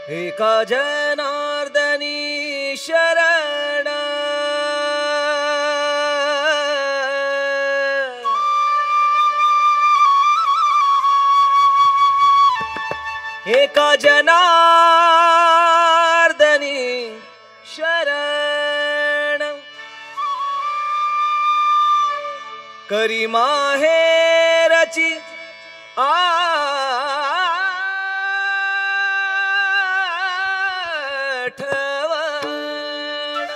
एका जनार्दनी शरण एका जनार्दनी शरण करी माहेरची आठवण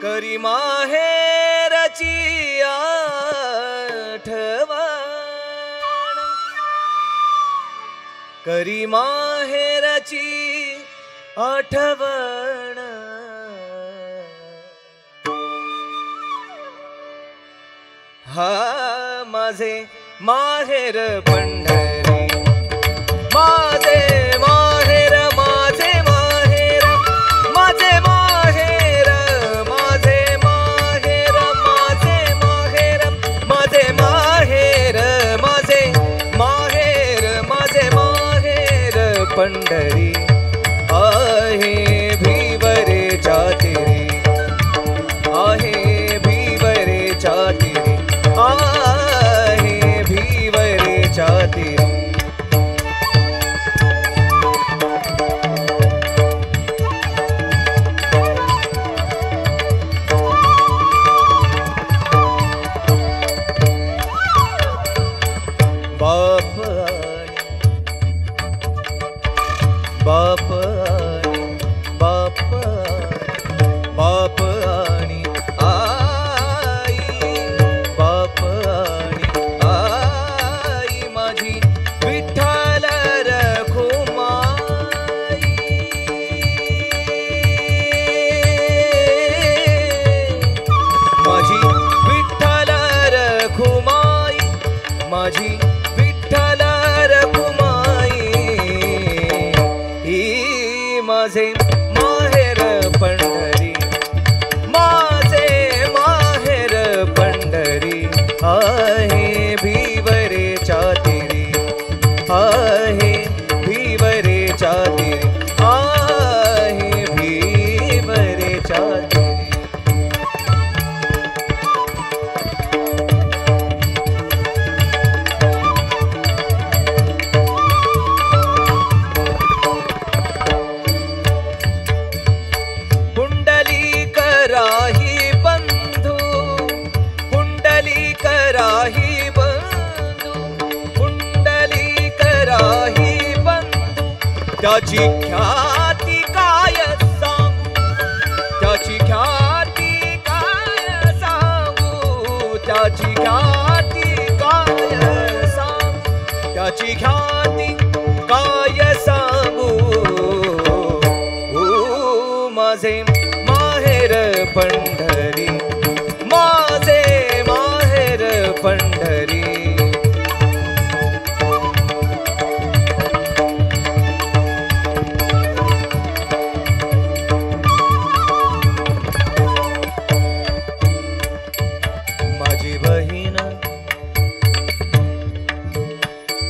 करी माहेरची आठवण करी माहेरची आठवण हा माझे माहेर पंढरी माझे माहेर माझे माहेर माझे माहेर माझे माहेर माझे माहेर माझे माहेर माझे माहेर माझे माहेर पंढरी आहे भिवरेच्या तीरी आहे भिवरेच्या तीरी आहे भिवरेच्या तीरी बाप आणि आई बाप आणि आई माझी विठ्ठल रखुमाई माझी विठ्ठल रखुमाई माझी विठ्ठल रखुमाई माझे माहेर पंढरी माझे माहेर पंढरी आहे भिवरेच्या तीरी आहे भिवरेच्या तीरी आहे भिवरेच्या तीरी राही बंधू पुंडलिक राही बंधू पुंडलिक राही बंधू त्याची ख्याती काय सांगू त्याची ख्याती काय सांगू त्याची ख्याती काय सांगू त्याची ख्याती काय सांगू माझे माहेर पंढरी माझे माहेर पंढरी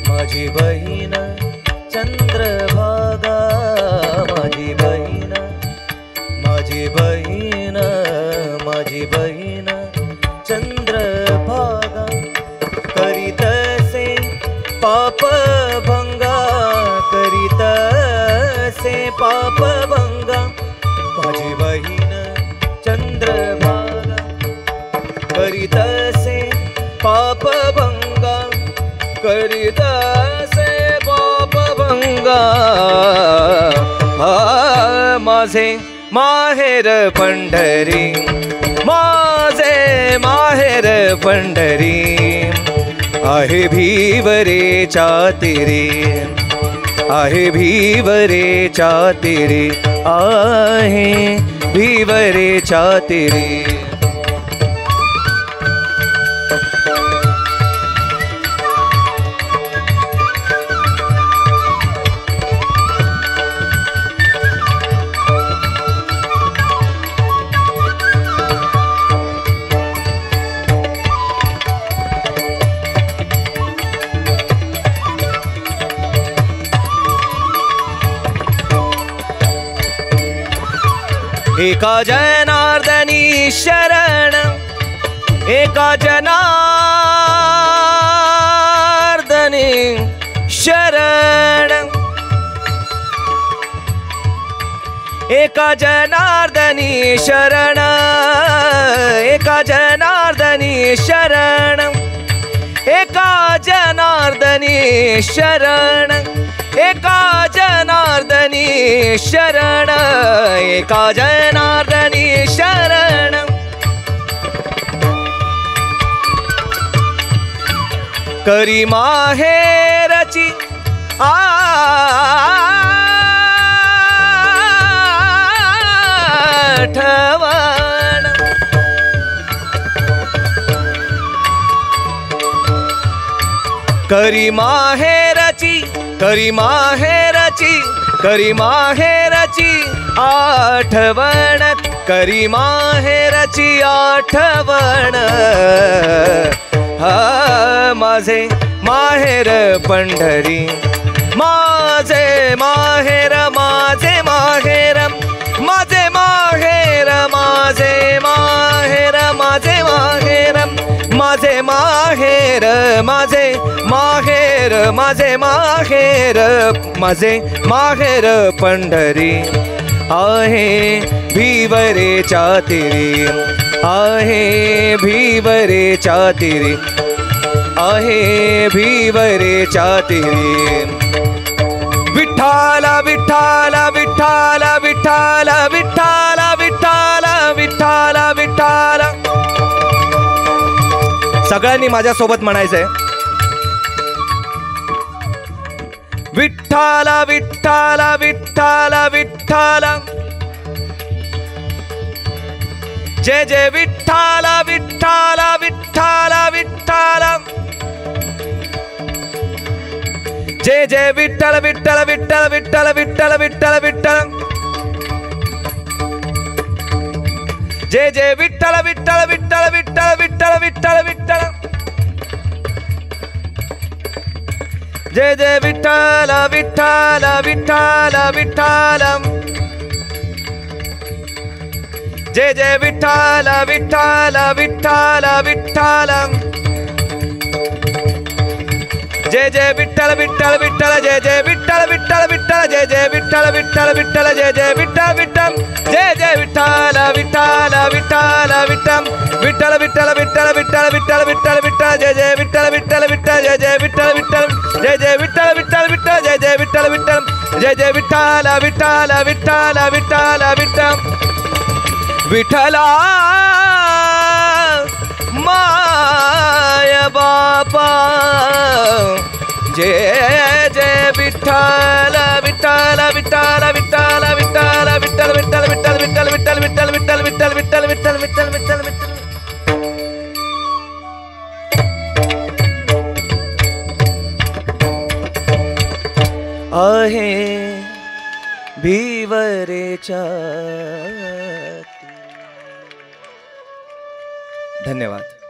माझी बहीण चंद्रभागा माझी बहीण चंद्रभागा करीतसे पाप भंगा करीतसे पाप भंगा माझी बहीण चंद्रभागा करीतसे पाप भंगा करीतसे पाप भंगा हा माझे माहेर पंढरी माझे माहेर पंढरी आहे भिवरेच्या तीरी आहे भिवरेच्या तीरी आहे भिवरेच्या तीरी एका जनार्दनी शरण एका जनार्दनी शरण एका जनार्दनी शरण एका जनार्दनी शरण एका जनार्दनी शरण एका जनार्दनी शरण एका जनार्दनी शरण करी माहेरची आठवण करी माहेरची करी माहेरची करी माहेरची आठवण करी माहेरची आठवण माझे माहेर पंढरी माझे माहेर माझे माहेर माझे माहेर माझे माहेर माझे माहेर माझे माहेर माझे माहेर माझे माहेर माझे माहेर पंढरी आहे भिवरेच्या तीरी आहे भिवरेच्या तीरी आहे भिवरेच्या तीरी विठ्ठल विठ्ठल विठ्ठल विठ्ठल विठ्ठल विठ्ठल विठ्ठल विठ्ठल सगळ्यांनी माझ्या सोबत म्हणायचंय विठ्ठल विठ्ठल विठ्ठल विठ्ठल जय जय विठ्ठल विठ्ठल विठ्ठल विठ्ठल जय जय विठ्ठल विठ्ठल विठ्ठल विठ्ठल विठ्ठल विठ्ठल विठ्ठल जय जय विठ्ठल विठ्ठल विठ्ठल विठ्ठल विठ्ठल विठ्ठल विठ्ठल जय जय विठ्ठल विठ्ठल विठ्ठल विठ्ठल जय जय विठ्ठल विठ्ठल विठ्ठल विठ्ठल जय जय विठ्ठल विठ्ठल विठ्ठल जय जय विठ्ठल विठ्ठल विठ्ठल जय जय विठ्ठल विठ्ठल विठ्ठल जय जय विठ्ठल विठ्ठल जय जय विठ्ठल विठ्ठल विठ्ठल विठ्ठल विठ्ठल विठ्ठल विठ्ठल विठ्ठल विठ्ठल विठ्ठल विठ्ठल जय जय विठ्ठल विठ्ठल विठ्ठल जय जय विठ्ठल विठ्ठल जय जय विठ्ठल विठ्ठल विठ्ठल जय जय विठ्ठल विठ्ठल जय जय विठ्ठल विठ्ठल विठ्ठल विठ्ठल विठ्ठल विठ्ठला माय बापा जय जय विठ्ठल विठ्ठल विठ्ठल विठ्ठल विठ्ठल विठ्ठल विठ्ठल विठ्ठल विठ्ठल विठ्ठल विठ्ठल विठ्ठल विठ्ठल विठ्ठल विठ्ठल विठ्ठल विठ्ठल विठ्ठल आहे भिवरेच्या धन्यवाद।